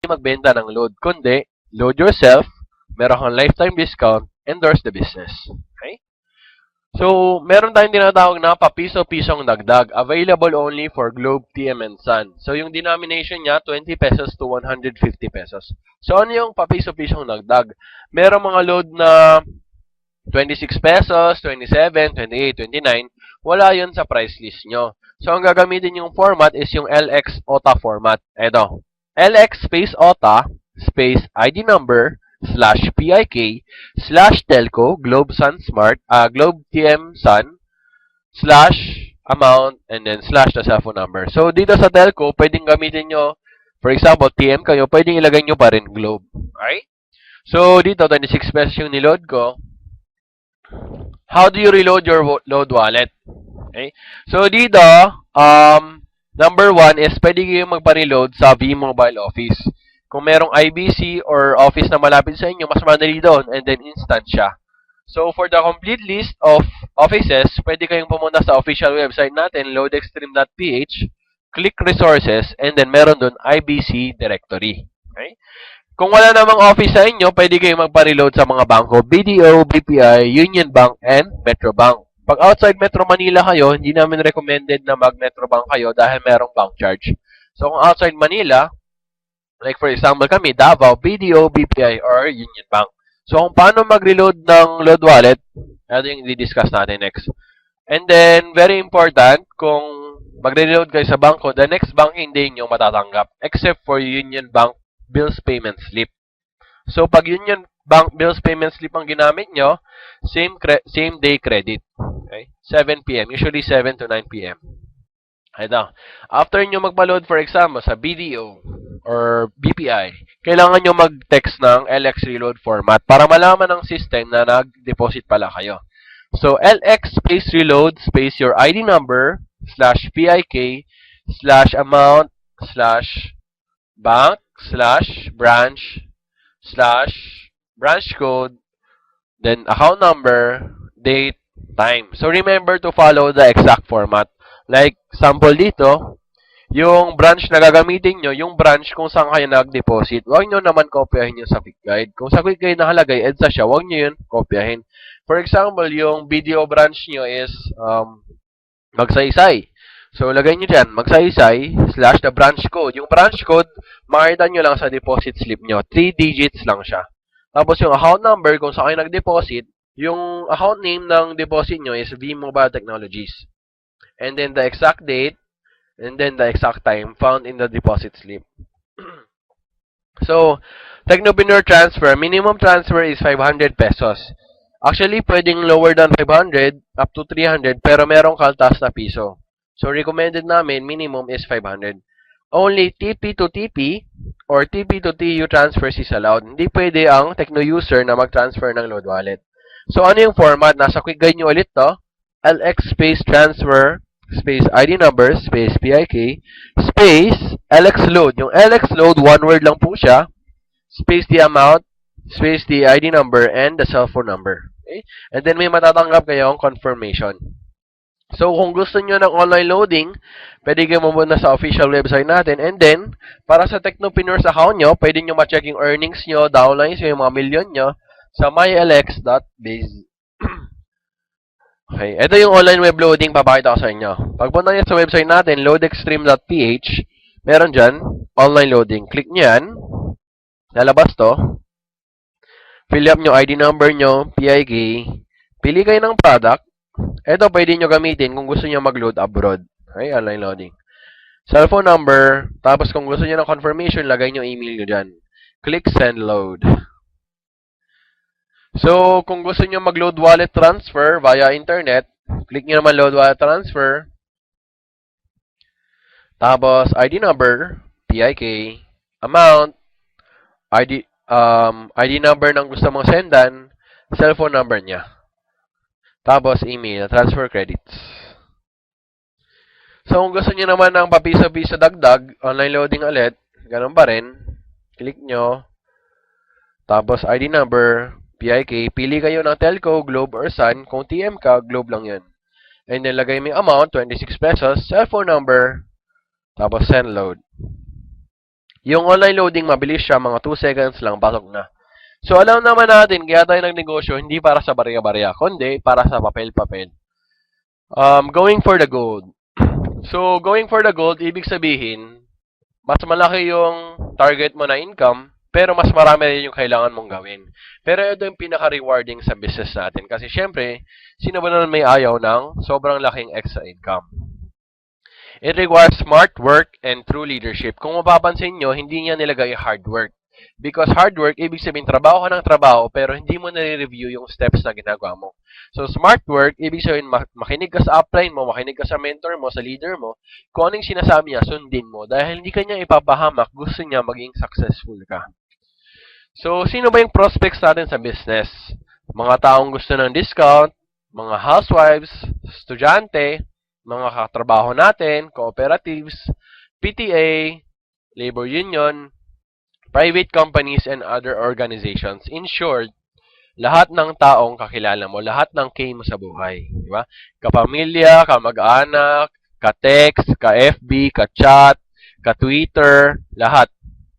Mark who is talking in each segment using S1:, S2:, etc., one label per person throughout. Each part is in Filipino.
S1: magbenta ng load, kundi load yourself, meron kang lifetime discount, endorse the business. Okay? So, meron tayong tinatawag na papiso-pisong dagdag, available only for Globe, TM, and Sun. So, yung denomination niya, 20 pesos to 150 pesos. So, ano yung papiso-pisong dagdag? Merong mga load na 26 pesos, 27, 28, 29, wala yun sa price list nyo. So, ang gagamitin yung format is yung LX OTA format. Eto, LX space OTA space ID number slash PIK slash telco Globe Sun Smart, Globe TM Sun slash amount and then slash the cellphone number. So, dito sa telco, pwedeng gamitin nyo, for example, TM kayo, pwedeng ilagay nyo pa rin Globe. Okay? So, dito, 26 pesos yung niload ko. How do you reload your load wallet? Okay? So, dito, number one is pwede kayo magpa-reload sa V-Mobile Office. Kung merong IBC or office na malapit sa inyo, mas madali doon and then instant siya. So, for the complete list of offices, pwede kayong pumunta sa official website natin, loadextreme.ph, click resources, and then meron doon IBC directory. Okay? Kung wala namang office sa inyo, pwede kayong magpa-reload sa mga bangko, BDO, BPI, Union Bank, and Metro Bank. Pag outside Metro Manila kayo, hindi namin recommended na mag-Metro Bank kayo dahil merong bank charge. So, kung outside Manila, like for example kami, Davao, BDO, BPI, or Union Bank. So, kung paano mag-reload ng load wallet, ito yung i-discuss natin next. And then, very important, kung magre-reload kayo sa bangko, the next bank hindi nyo matatanggap except for Union Bank bills payment slip. So, pag Union Bank bills payment slip ang ginamit nyo, same day credit. Okay? 7 p.m. Usually 7 to 9 p.m. Ito. After nyo magpa-load, for example, sa BDO or BPI, kailangan nyo mag-text ng LX reload format para malaman ng system na nag-deposit pala kayo. So, LX space reload space your ID number slash PIK slash amount slash bank slash branch code, then account number, date, time. So, remember to follow the exact format. Like, sample dito, yung branch na gagamitin nyo, yung branch kung saan kayo nag-deposit, huwag nyo naman kopyahin yung sa quick guide. Kung sa quick guide nakalagay, EDSA siya, huwag nyo yun kopyahin. For example, yung video branch nyo is Magsaysay. So, lagay nyo dyan, magsaysay, slash the branch code. Yung branch code, makita nyo lang sa deposit slip nyo. 3 digits lang siya. Tapos yung account number, kung saan kayo nag-deposit, yung account name ng deposit nyo is V-Mobile Technologies. And then the exact date, and then the exact time found in the deposit slip. So, Technopreneur transfer, minimum transfer is 500 pesos. Actually, pwedeng lower than 500, up to 300, pero merong kaltas na piso. So, recommended namin, minimum is 500. Only TP to TP or TP to TU transfers is allowed. Hindi pwede ang Techno user na mag-transfer ng load wallet. So, ano yung format? Nasa quick guide nyo ulit to. LX space transfer space ID number space PIK space LX load. Yung LX load, one word lang po siya. Space the amount, space the ID number, and the cell phone number. Okay? And then may matatanggap kayong confirmation. So, kung gusto nyo ng online loading, pwede kayo mamunta sa official website natin. And then, para sa Technopreneurs account nyo, pwede nyo ma-check yung earnings nyo, downlines nyo, yung mga million nyo, sa mylx.biz. Okay, ito yung online web loading, papakita ko sa inyo. Pagpunta nyo sa website natin, loadextreme.ph, meron dyan, online loading. Click nyo yan. Lalabas to. Fill up nyo ID number nyo, PIK. Pili kayo ng product. Ito pwede nyo gamitin kung gusto nyo mag-load abroad. Okay, online loading. Cellphone number. Tapos kung gusto nyo ng confirmation, lagay nyo email nyo dyan. Click send load. So, kung gusto nyo mag-load wallet transfer via internet, click nyo naman load wallet transfer. Tapos, ID number, PIK, amount, ID number ng gusto mong sendan, cellphone number niya. Tapos, email, transfer credits. So, kung gusto niyo naman ng papiso-piso dagdag, online loading ulit, ganun pa rin. Click nyo. Tapos, ID number, PIK. Pili kayo ng telco, Globe, or Sun. Kung TM ka, Globe lang yan. And then, lagay mo yung amount, 26 pesos, cellphone number, tapos send load. Yung online loading, mabilis siya, mga 2 seconds lang, pasok na. So, alam naman natin, kaya tayo nagnegosyo, hindi para sa barya-barya, kundi para sa papel-papel. Going for the gold. So, going for the gold, ibig sabihin, mas malaki yung target mo na income, pero mas marami rin yung kailangan mong gawin. Pero ito yung pinaka-rewarding sa business natin. Kasi syempre, sino ba naman may ayaw ng sobrang laking extra income? It requires smart work and true leadership. Kung mapapansin nyo, hindi niya nilagay hard work. Because hard work, ibig sabihin, trabaho ka ng trabaho, pero hindi mo nare-review yung steps na ginagawa mo. So, smart work, ibig sabihin, makinig ka sa upline mo, makinig ka sa mentor mo, sa leader mo, kung anong sinasabi niya, sundin mo. Dahil hindi ka niya ipapahamak, gusto niya maging successful ka. So, sino ba yung prospects natin sa business? Mga taong gusto ng discount, mga housewives, estudyante, mga katrabaho natin, cooperatives, PTA, labor union, private companies, and other organizations. In short, lahat ng taong kakilala mo, lahat ng K mo sa buhay. Di ba? Kapamilya, kamag-anak, ka-text, ka-FB, ka-chat, ka-Twitter, lahat.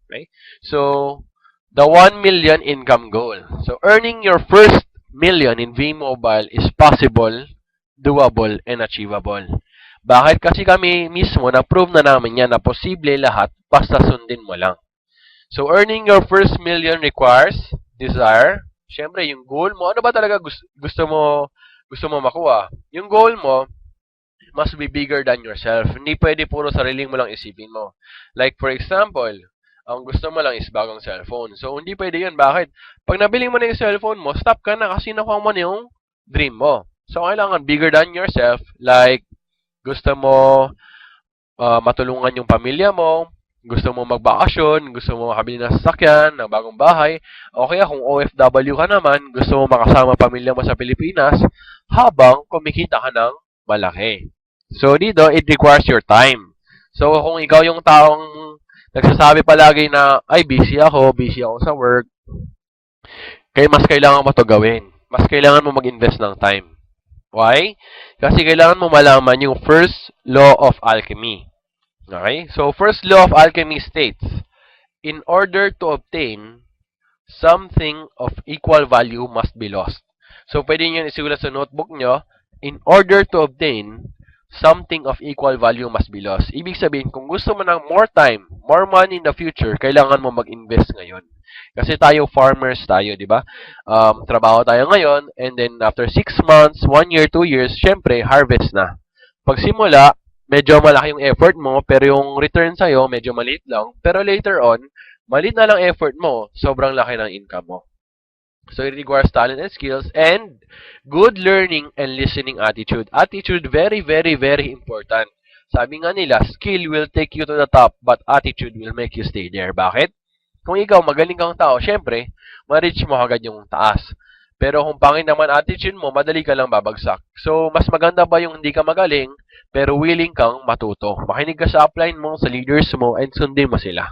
S1: Okay? So, the 1 million income goal. So, earning your first million in V-Mobile is possible, doable, and achievable. Bakit? Kasi kami mismo, na-prove na namin yan na posible lahat, basta sundin mo lang. So, earning your first million requires desire. Siyempre, yung goal mo, ano ba talaga gusto mo makuha? Yung goal mo must be bigger than yourself. Hindi pwede puro sariling mo lang isipin mo. Like, for example, ang gusto mo lang is bagong cellphone. So, hindi pwede yun. Bakit? Pag nabili mo na yung cellphone mo, stop ka na kasi nakuha mo na yung dream mo. So, kailangan bigger than yourself. Like, gusto mo matulungan yung pamilya mo, gusto mo magbakasyon, gusto mo makabili ng sasakyan, ng bagong bahay, o kaya kung OFW ka naman, gusto mo makasama pamilya mo sa Pilipinas, habang kumikita ka ng malaki. So, dito, it requires your time. So, kung ikaw yung taong nagsasabi palagi na, ay, busy ako sa work, kaya mas kailangan mo to gawin. Mas kailangan mo mag-invest ng time. Why? Kasi kailangan mo malaman yung first law of alchemy. Okay? So, first law of alchemy states, in order to obtain, something of equal value must be lost. So, pwede nyo isulat sa notebook nyo, in order to obtain, something of equal value must be lost. Ibig sabihin, kung gusto mo ng more time, more money in the future, kailangan mo mag-invest ngayon. Kasi tayo, farmers tayo, di ba? Trabaho tayo ngayon, and then after 6 months, 1 year, 2 years, syempre, harvest na. Pagsimula, medyo malaki yung effort mo, pero yung return sa'yo, medyo maliit lang. Pero later on, maliit na lang effort mo, sobrang laki ng income mo. So, it requires talent and skills and good learning and listening attitude. Attitude, very, very, very important. Sabi nga nila, skill will take you to the top, but attitude will make you stay there. Bakit? Kung ikaw magaling kang tao, syempre, ma-reach mo agad yung taas. Pero kung pangit naman attitude mo, madali ka lang babagsak. So, mas maganda ba yung hindi ka magaling, pero willing kang matuto. Makinig ka sa upline mo, sa leaders mo, and sundin mo sila.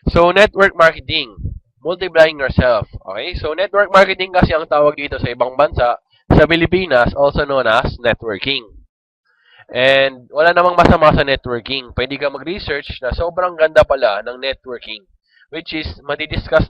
S1: So, network marketing. Multiplying yourself. Okay? So, network marketing kasi ang tawag dito sa ibang bansa. Sa Pilipinas, also known as networking. And wala namang masama sa networking. Pwede ka mag-research na sobrang ganda pala ng networking. Which is, madidiscuss na